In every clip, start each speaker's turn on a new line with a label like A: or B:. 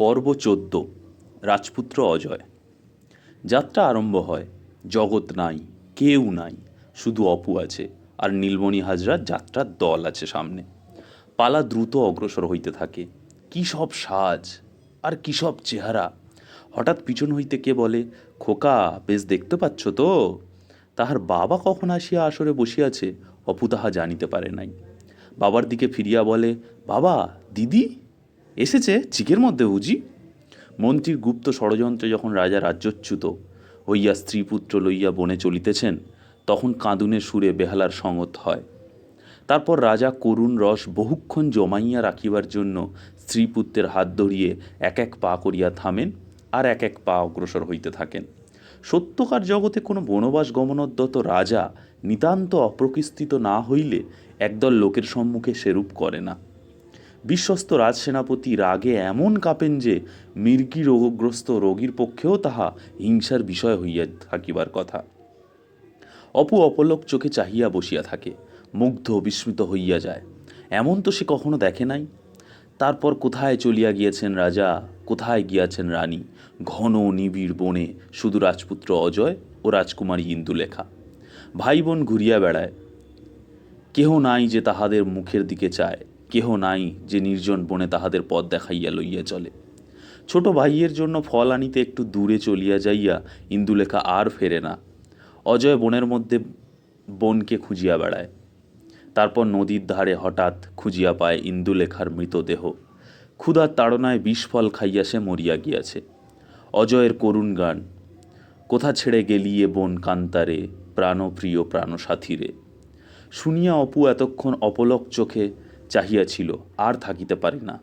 A: পর্ব ১৪ রাজপুত্র অজয়। যাত্রা আরম্ভ হয়। জগৎ নাই, কেউ নাই, শুধু অপু আছে, আর নীলমণি হাজরার যাত্রার দল আছে সামনে। পালা দ্রুত অগ্রসর হইতে থাকে। কী সব সাজ, আর কী সব চেহারা! হঠাৎ পিছন হইতে কে বলে, খোকা, বেশ দেখতে পাচ্ছ তো? তাহার বাবা কখন আসিয়া আসরে বসিয়াছে অপু তাহা জানিতে পারে নাই। বাবার দিকে ফিরিয়া বলে, বাবা, দিদি এসেছে চিকের মধ্যে বুঝি? মন্ত্রীর গুপ্ত ষড়যন্ত্রে যখন রাজা রাজ্যচ্যুত হইয়া স্ত্রীপুত্র লইয়া বনে চলিতেছেন, তখন কাঁদুনের সুরে বেহালার সঙ্গত হয়। তারপর রাজা করুণ রস বহুক্ষণ জমাইয়া রাখিবার জন্য স্ত্রীপুত্রের হাত ধরিয়ে এক এক পা করিয়া থামেন, আর এক এক পা অগ্রসর হইতে থাকেন। সত্যকার জগতে কোনো বনবাস গমনোদ্যত রাজা নিতান্ত অপ্রকৃষ্টিত না হইলে একদল লোকের সম্মুখে সেরূপ করে না। বিশ্বস্ত রাজসেনাপতি রাগে এমন কাঁপেন যে মৃগী রোগগ্রস্ত রোগীর পক্ষেও তাহা হিংসার বিষয় হইয়া থাকিবার কথা। অপু অপলক চোখে চাহিয়া বসিয়া থাকে, মুগ্ধ বিস্মিত হইয়া যায়। এমন তো সে কখনো দেখে নাই। তারপর কোথায় চলিয়া গিয়েছেন রাজা, কোথায় গিয়াছেন রানী। ঘন নিবিড় বনে শুধু রাজপুত্র অজয় ও রাজকুমারী ইন্দুলেখা। ভাই বোন ঘুরিয়া বেড়ায়। কেহ নাই যে তাহাদের মুখের দিকে চায়, কেহ নাই যে নির্জন বনে তাহাদের পথ দেখাইয়া লইয়া চলে। ছোট ভাইয়ের জন্য ফল আনিতে একটু দূরে চলিয়া যাইয়া ইন্দুলেখা আর ফেরে না। অজয় বনের মধ্যে বনকে খুঁজিয়া বেড়ায়। তারপর নদীর ধারে হঠাৎ খুঁজিয়া পায় ইন্দুলেখার মৃতদেহ। ক্ষুধার তাড়নায় বিষফল খাইয়া সে মরিয়া গিয়াছে। অজয়ের করুণ গান, কোথা ছেড়ে গেলিয়ে বন কান্তারে, প্রাণপ্রিয় প্রাণসাথীরে, শুনিয়া অপু এতক্ষণ অপলক চোখে চাহিয়াছিল, আর থাকিতে পারে না।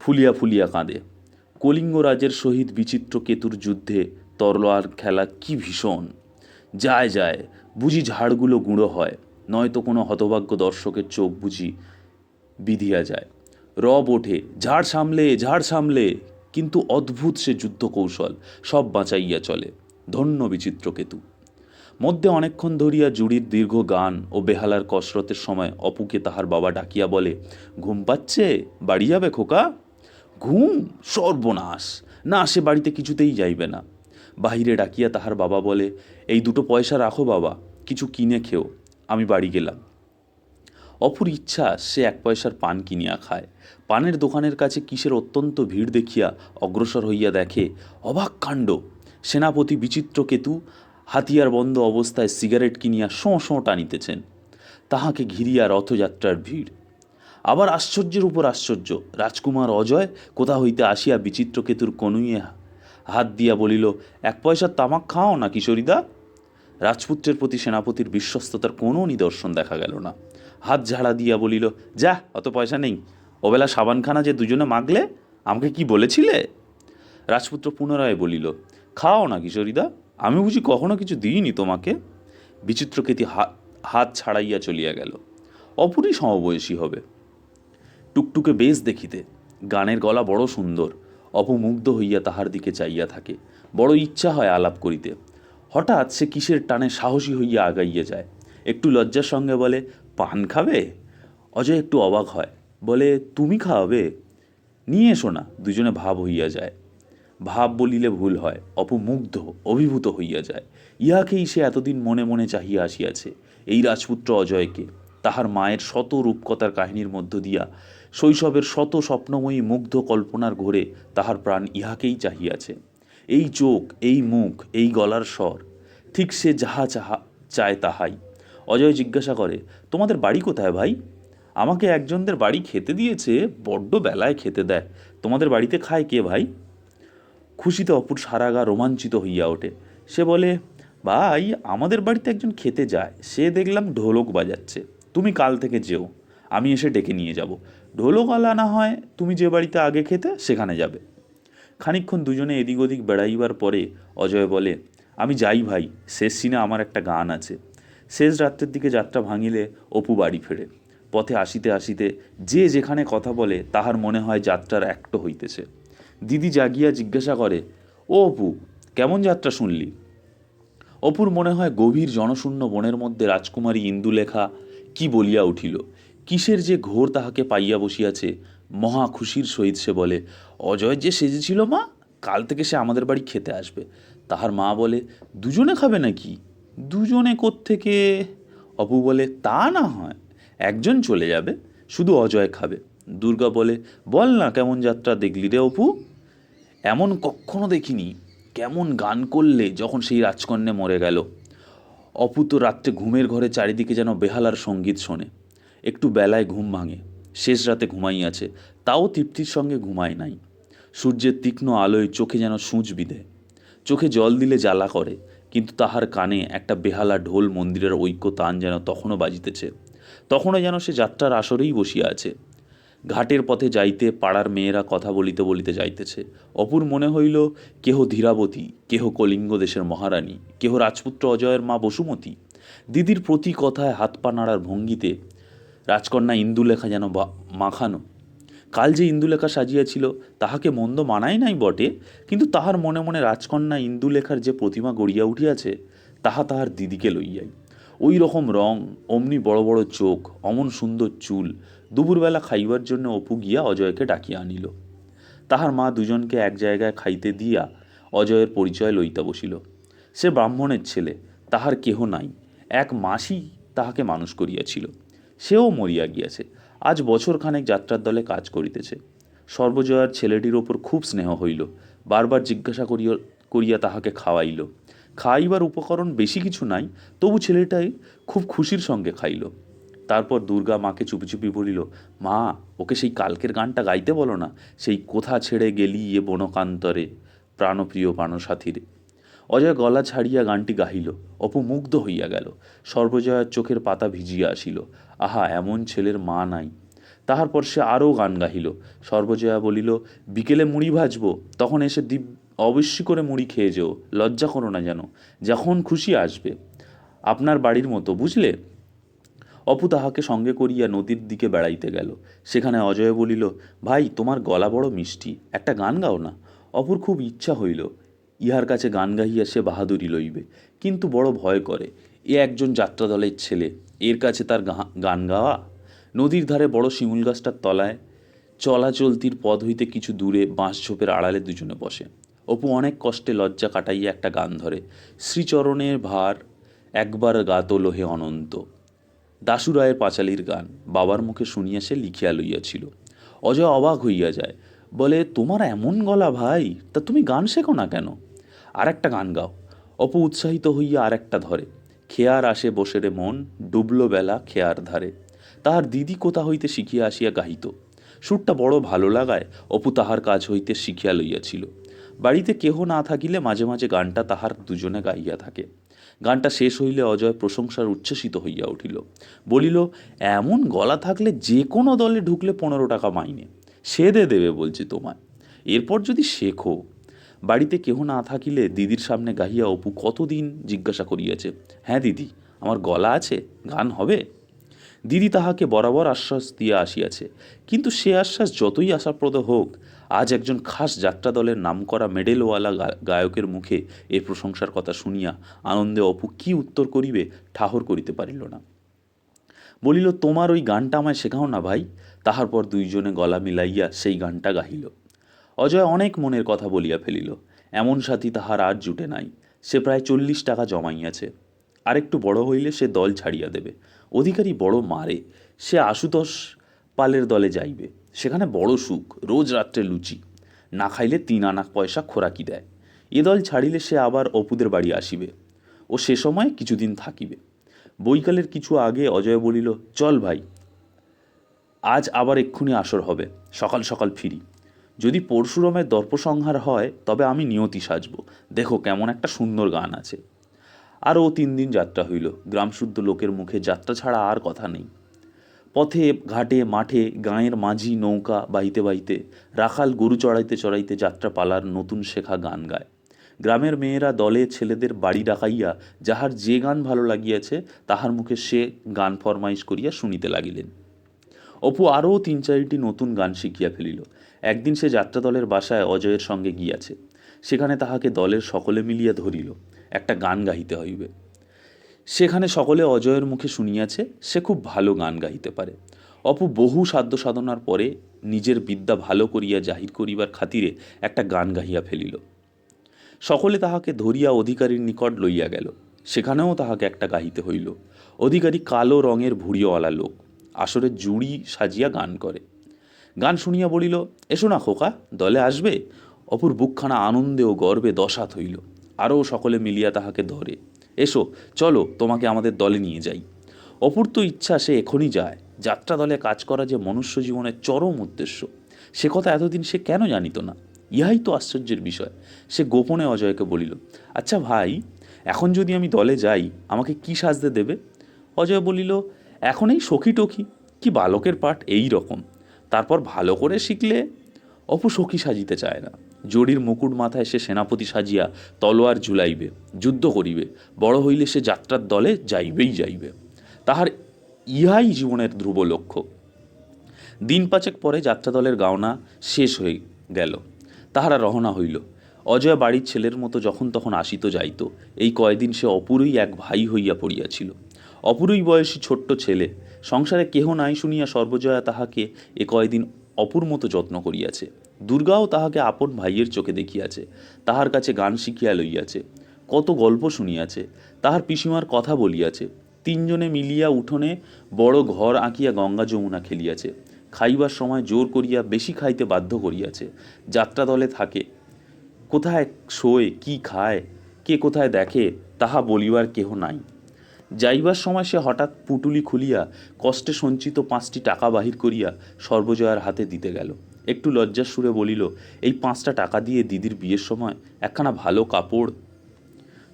A: ফুলিয়া ফুলিয়া কাঁদে। কলিঙ্গরাজের সহিত বিচিত্রকেতুর যুদ্ধে তরোয়ার খেলা কি ভীষণ! যায় যায় বুঝি ঝাড়গুলো গুঁড়ো হয়, নয়তো কোনো হতভাগ্য দর্শকের চোখ বুঝি বিধিয়া যায়। রব ওঠে, ঝাড় সামলে, ঝাড় সামলে, কিন্তু অদ্ভুত সে যুদ্ধ কৌশল, সব বাঁচাইয়া চলে। ধন্য বিচিত্রকেতু। মধ্যে অনেকক্ষণ ধরিয়া জুড়ির দীর্ঘ গান ও বেহালার কসরতের সময় অপুকে তাহার বাবা ডাকিয়া বলে, ঘুম পাচ্ছে, বাড়ি যাবে খোকা? ঘুম? সর্বনাশ! না, সে বাড়িতে কিছুতেই যাইবে না। বাহিরে ডাকিয়া তাহার বাবা বলে, এই 2 পয়সা রাখো বাবা, কিছু কিনে খেও, আমি বাড়ি গেলাম। অপুর ইচ্ছা সে 1 পয়সার পান কিনিয়া খায়। পানের দোকানের কাছে কিসের অত্যন্ত ভিড় দেখিয়া অগ্রসর হইয়া দেখে, অবাক কাণ্ড! সেনাপতি বিচিত্রকেতু হাতিয়ার বন্ধ অবস্থায় সিগারেট কিনিয়া শোঁ শোঁ টানিতেছেন। তাহাকে ঘিরিয়া রথযাত্রার ভিড়। আবার আশ্চর্যের উপর আশ্চর্য, রাজকুমার অজয় কোথা হইতে আসিয়া বিচিত্রকেতুর কনুইয়ে হাত দিয়া বলিল, 1 পয়সার তামাক খাও না কিশোরীদা। রাজপুত্রের প্রতি সেনাপতির বিশ্বস্ততার কোনো নিদর্শন দেখা গেল না। হাত ঝাড়া দিয়া বলিল, যা, অত পয়সা নেই। ওবেলা সাবানখানা যে দুজনে মাগলে, আমাকে কি বলেছিলে? রাজপুত্র পুনরায় বলিল, খাও না কিশোরীদা, আমি বুঝি কখনো কিছু দিইনি তোমাকে? বিচিত্রকেতী হাত ছাড়াইয়া চলিয়া গেল। অপুরই সমবয়সী হবে। টুকটুকে বেশ দেখিতে, গানের গলা বড় সুন্দর। অপু মুগ্ধ হইয়া তাহার দিকে চাইয়া থাকে, বড় ইচ্ছা হয় আলাপ করিতে। হঠাৎ সে কিসের টানে সাহসী হইয়া আগাইয়া যায়। একটু লজ্জার সঙ্গে বলে, পান খাবে? অজয় একটু অবাক হয়, বলে, তুমি খাওয়াবে? নিয়ে এসো না। দুজনে ভাব হইয়া যায়। ভাব বলিলে ভুল হয়, অপু মুগ্ধ অভিভূত হইয়া যায়। ইহাকেই সে এতদিন মনে মনে চাহিয়া আসিয়াছে, এই রাজপুত্র অজয়কে। তাহার মায়ের শত রূপকথার কাহিনীর মধ্য দিয়া শৈশবের শত স্বপ্নময়ী মুগ্ধ কল্পনার ঘোরে তাহার প্রাণ ইহাকেই চাহিয়াছে। এই চোখ, এই মুখ, এই গলার স্বর, ঠিক সে যাহা চায় তাহাই। অজয় জিজ্ঞাসা করে, তোমাদের বাড়ি কোথায় ভাই? আমাকে একজনদের বাড়ি খেতে দিয়েছে, বড্ড বেলায় খেতে দেয়। তোমাদের বাড়িতে খায় কে ভাই? খুশিতে অপুর সারা গা রোমাঞ্চিত হইয়া ওঠে। সে বলে, ভাই, আমাদের বাড়িতে একজন খেতে যায়, সে দেখলাম ঢোলক বাজাচ্ছে। তুমি কাল থেকে যেও, আমি এসে ডেকে নিয়ে যাব। ঢোলকওয়ালা না হয় তুমি যে বাড়িতে আগে খেতে সেখানে যাবে। খানিকক্ষণ দুজনে এদিক ওদিক বেড়াইবার পরে অজয় বলে, আমি যাই ভাই, শেষ সিনে আমার একটা গান আছে। শেষ রাত্রের দিকে যাত্রা ভাঙিলে অপু বাড়ি ফেরে। পথে আসিতে আসিতে যে যেখানে কথা বলে তাহার মনে হয় যাত্রার অ্যাক্ট হইতেছে। দিদি জাগিয়া জিজ্ঞাসা করে, ও অপু, কেমন যাত্রা শুনলি? অপুর মনে হয় গভীর জনশূন্য বনের মধ্যে রাজকুমারী ইন্দুলেখা কি বলিয়া উঠিল, কিসের যে ঘোর তাহাকে পাইয়া বসিয়াছে, মহা খুশির সহিত সে বলে, অজয় যে সেজেছিল মা, কাল থেকে সে আমাদের বাড়ি খেতে আসবে। তাহার মা বলে, দুজনে খাবে নাকি? দুজনে কোত্থেকে? অপু বলে, তা না হয়, একজন চলে যাবে, শুধু অজয় খাবে। দুর্গা বলে, বল না কেমন যাত্রা দেখলি রে অপু? এমন কখনো দেখিনি। কেমন গান করলে যখন সেই রাজকন্যা মরে গেল। অপু তো রাত্রে ঘুমের ঘরে চারিদিকে যেন বেহালার সঙ্গীত শোনে। একটু বেলায় ঘুম ভাঙে, শেষ রাতে ঘুমাইয়াছে, তাও তৃপ্তির সঙ্গে ঘুমায় নাই। সূর্যের তীক্ষ্ণ আলোয় চোখে যেন সূঁচ বিঁধে, চোখে জল দিলে জ্বালা করে, কিন্তু তাহার কানে একটা বেহালা ঢোল মন্দিরের ঐক্য তান যেন তখনও বাজিতেছে। তখনও যেন সে যাত্রার আসরেই বসিয়া আছে। ঘাটের পথে যাইতে পাড়ার মেয়েরা কথা বলিতে বলিতে যাইতেছে। অপুর মনে হইল, কেহ ধীরাবতী, কেহ কলিঙ্গ দেশের মহারানী, কেহ রাজপুত্র অজয়ের মা বসুমতী। দিদির প্রতি কথায় হাত পা নাড়ার ভঙ্গিতে রাজকন্যা ইন্দুলেখা যেন মাখানো। কাল যে ইন্দুলেখা সাজিয়াছিল তাহাকে মন্দ মানায় নাই বটে, কিন্তু তাহার মনে মনে রাজকন্যা ইন্দুলেখার যে প্রতিমা গড়িয়া উঠিয়াছে, তাহা তাহার দিদিকে লইয়াই। ওই রকম রং, অমনি বড় বড় চোখ, অমন সুন্দর চুল। দুপুরবেলা খাইবার জন্য অপু গিয়া অজয়কে ডাকিয়া আনিল। তাহার মা দুজনকে এক জায়গায় খাইতে দিয়া অজয়ের পরিচয় লইতে বসিল। সে ব্রাহ্মণের ছেলে, তাহার কেহ নাই, এক মাসই তাহাকে মানুষ করিয়াছিল। সেও মরিয়া গিয়াছে, আজ বছরখানেক যাত্রার দলে কাজ করিতেছে। সর্বজয়ার ছেলেটির ওপর খুব স্নেহ হইল, বারবার জিজ্ঞাসা করিয়া তাহাকে খাওয়াইল। খাইবার উপকরণ বেশি কিছু নাই, তবু ছেলেটাই খুব খুশির সঙ্গে খাইল। তারপর দুর্গা মাকে চুপি চুপি বলিল, মা, ওকে সেই কালকের গানটা গাইতে বলো না, সেই কোথা ছেড়ে গেলি এ বনকান্তরে, প্রাণপ্রিয় প্রাণসাথীরে। অজয় গলা ছাড়িয়া গানটি গাহিল। অপু মুগ্ধ হইয়া গেল। সর্বজয়ার চোখের পাতা ভিজিয়া আসিল। আহা, এমন ছেলের মা নাই। তাহার পর সে আরও গান গাহিল। সর্বজয়া বলিল, বিকেলে মুড়ি ভাজব, তখন এসে অবশ্যই করে মুড়ি খেয়ে যেও, লজ্জা করো না যেন, যখন খুশি আসবে, আপনার বাড়ির মতো, বুঝলে? অপু তাহাকে সঙ্গে করিয়া নদীর দিকে বেড়াইতে গেল। সেখানে অজয় বলিল, ভাই, তোমার গলা বড় মিষ্টি, একটা গান গাও না। অপুর খুব ইচ্ছা হইল ইহার কাছে গান গাহিয়া সে বাহাদুরি লইবে, কিন্তু বড় ভয় করে। এ একজন যাত্রাদলের ছেলে, এর কাছে তার গান গাওয়া। নদীর ধারে বড় শিমুল গাছটার তলায় চলাচলতির পথ হইতে কিছু দূরে বাঁশঝোপের আড়ালে দুজনে বসে। অপু অনেক কষ্টে লজ্জা কাটাইয়া একটা গান ধরে, শ্রীচরণের ভার একবার গাত লোহে অনন্ত। দাশু রায়ের পাঁচালীর গান বাবার মুখে শুনিয়া সে লিখিয়া লইয়াছিল। অজয় অবাক হইয়া যায়, বলে, তোমার এমন গলা ভাই, তা তুমি গান শেখো না কেন? আর একটা গান গাও। অপু উৎসাহিত হইয়া আর একটা ধরে, খেয়ার আসে বসে রে মন, ডুবলো বেলা খেয়ার ধারে। তাহার দিদি কোথা হইতে শিখিয়া আসিয়া গাহিত। সুরটা বড় ভালো লাগায় অপু তাহার কাজ হইতে শিখিয়া লইয়াছিল। বাড়িতে কেহ না থাকিলে মাঝে মাঝে গানটা তাহার দুজনে গাইয়া থাকে। গানটা শেষ হইলে অজয় প্রশংসার উচ্ছ্বসিত হইয়া উঠিল। বলিল, এমন গলা থাকলে যে কোনো দলে ঢুকলে 15 টাকা মাইনে সে দেবে বলছি তোমায়, এরপর যদি শেখো। বাড়িতে কেহ না থাকিলে দিদির সামনে গাহিয়া অপু কতদিন জিজ্ঞাসা করিয়াছে, হ্যাঁ দিদি, আমার গলা আছে, গান হবে? দিদি তাহাকে বরাবর আশ্বাস দিয়া আসিয়াছে, কিন্তু সে আশ্বাস যতই আশাপ্রদ হোক, আজ একজন খাস যাত্রা দলের নামকরা মেডেলওয়ালা গায়কের মুখে এ প্রশংসার কথা শুনিয়া আনন্দে অপু কি উত্তর করিবে ঠাহর করিতে পারিল না। বলিল, তোমার ওই গানটা আমায় শেখাও না ভাই। তাহার পর দুইজনে গলা মিলাইয়া সেই গানটা গাহিল। অজয় অনেক মনের কথা বলিয়া ফেলিল। এমন সাথী তাহার আর জুটে নাই। সে প্রায় 40 টাকা জমাইয়াছে। আরেকটু বড় হইলে সে দল ছাড়িয়া দেবে। অধিকারী বড় মারে, সে আশুতোষ পালের দলে যাইবে। সেখানে বড় সুখ, রোজ রাত্রে লুচি, না খাইলে 3 আনা পয়সা খোরাকি দেয়। এ দল ছাড়িলে সে আবার অপুদের বাড়ি আসিবে ও সে সময় কিছুদিন থাকিবে। বৈকালের কিছু আগে অজয় বলিল, চল ভাই, আজ আবার এক্ষুনি আসর হবে, সকাল সকাল ফিরি। যদি পরশুরামের দর্পসংহার হয় তবে আমি নিয়তি সাজব, দেখো কেমন একটা সুন্দর গান আছে। আরও 3 দিন যাত্রা হইল। গ্রামশুদ্ধ লোকের মুখে যাত্রা ছাড়া আর কথা নেই। পথে ঘাটে মাঠে গাঁয়ের মাঝি নৌকা বাহিতে বাহিতে, রাখাল গরু চড়াইতে চড়াইতে যাত্রা পালার নতুন শেখা গান গায়। গ্রামের মেয়েরা দলে ছেলেদের বাড়ি ডাকাইয়া যাহার যে গান ভালো লাগিয়াছে তাহার মুখে সে গান ফরমাইশ করিয়া শুনিতে লাগিলেন। অপু আরও 3-4টি নতুন গান শিখিয়া ফেলিল। একদিন সে যাত্রা দলের বাসায় অজয়ের সঙ্গে গিয়াছে। সেখানে তাহাকে দলের সকলে মিলিয়া ধরিল, একটা গান গাহিতে হইবে। সেখানে সকলে অজয়ের মুখে শুনিয়াছে সে খুব ভালো গান গাইতে পারে। অপু বহু সাধ্য সাধনার পরে নিজের বিদ্যা ভালো করিয়া জাহির করিবার খাতিরে একটা গান গাহিয়া ফেলিল। সকলে তাহাকে ধরিয়া অধিকারীর নিকট লইয়া গেল। সেখানেও তাহাকে একটা গাহিতে হইল। অধিকারী কালো রঙের ভুঁড়িওয়ালা লোক, আসরে জুড়ি সাজিয়া গান করে। গান শুনিয়া বলিল, এসো না খোকা, দলে আসবে? অপুর বুকখানা আনন্দে ও গর্বে দশাত হইল। আরও সকলে মিলিয়া তাহাকে ধরে, এসো চলো, তোমাকে আমাদের দলে নিয়ে যাই। অপুর তো ইচ্ছা সে এখনই যায়। যাত্রা দলে কাজ করা যে মনুষ্য জীবনের চরম উদ্দেশ্য, সে কথা এতদিন সে কেন জানিত না? ইহাই তো আশ্চর্যের বিষয়। সে গোপনে অজয়কে বলিল, আচ্ছা ভাই, এখন যদি আমি দলে যাই আমাকে কি সাজতে দেবে? অজয় বলিল, এখন এই সখী টখি, কি বালকের পাঠ এই রকম, তারপর ভালো করে শিখলে। অপু সখী সাজিতে চায় না। জরির মুকুট মাথায় সে সেনাপতি সাজিয়া তলোয়ার ঝুলাইবে, যুদ্ধ করিবে। বড় হইলে সে যাত্রার দলে যাইবেই যাইবে। তাহার ইহাই জীবনের ধ্রুব লক্ষ্য। দিন পাঁচেক পরে যাত্রা দলের গাওনা শেষ হয়ে গেল। তাহারা রওনা হইল। অজয় বাড়ির ছেলের মতো যখন তখন আসিত যাইত। এই কয়দিন সে অপুরই এক ভাই হইয়া পড়িয়াছিল। অপুরই বয়সী ছোট্ট ছেলে। সংসারে কেহ নাই শুনিয়া সর্বজয়া তাহাকে এ কয়দিন অপুর মতো যত্ন করিয়াছে। দুর্গাও তাহাকে আপন ভাইয়ের চোখে দেখিয়াছে। তাহার কাছে গান শিখিয়া লইয়াছে, কত গল্প শুনিয়াছে, তাহার পিসিমার কথা বলিয়াছে। তিনজনে মিলিয়া উঠোনে বড় ঘর আঁকিয়া গঙ্গা যমুনা খেলিয়াছে। খাইবার সময় জোর করিয়া বেশি খাইতে বাধ্য করিয়াছে। যাত্রা দলে থাকে, কোথায় শোয়, কি খায়, কে কোথায় দেখে, তাহা বলিবার কেহ নাই। যাইবার সময় সে হঠাৎ পুটুলি খুলিয়া কষ্টে সঞ্চিত 5টি টাকা বাহির করিয়া সর্বজয়ার হাতে দিতে গেল। একটু লজ্জার সুরে বলিল, এই 5টা টাকা দিয়ে দিদির বিয়ের সময় একখানা ভালো কাপড়।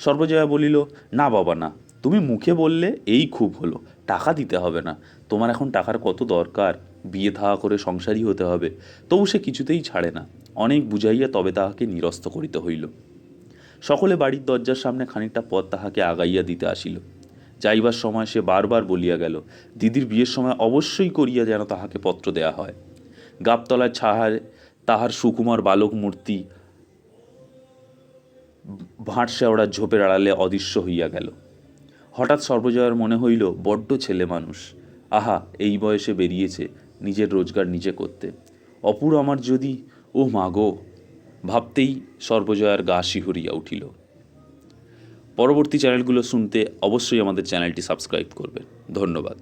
A: সর্বজয়া বলিল, না বাবা না, তুমি মুখে বললে এই খুব হলো, টাকা দিতে হবে না। তোমার এখন টাকার কত দরকার, বিয়ে থাকা করে সংসারী হতে হবে। তবু সে কিছুতেই ছাড়ে না। অনেক বুঝাইয়া তবে তাহাকে নিরস্ত করিতে হইল। সকলে বাড়ির দরজার সামনে খানিকটা পথ তাহাকে আগাইয়া দিতে আসিল। যাইবার সময় সে বারবার বলিয়া গেল, দিদির বিয়ের সময় অবশ্যই করিয়া যেন তাহাকে পত্র দেয়া হয়। গাবতলায় ছাহায় তাহার সুকুমার বালক মূর্তি ভাঁড়শেওড়ার ঝোপের আড়ালে অদৃশ্য হইয়া গেল। হঠাৎ সর্বজয়ার মনে হইল, বড্ড ছেলে মানুষ, আহা, এই বয়সে বেরিয়েছে নিজের রোজগার নিজে করতে। অপুর আমার যদি, ও মা গো, ভাবতেই সর্বজয়ার গা শিহরিয়া উঠিল। পরবর্তী চ্যানেলগুলো শুনতে অবশ্যই আমাদের চ্যানেলটি সাবস্ক্রাইব করবেন। ধন্যবাদ।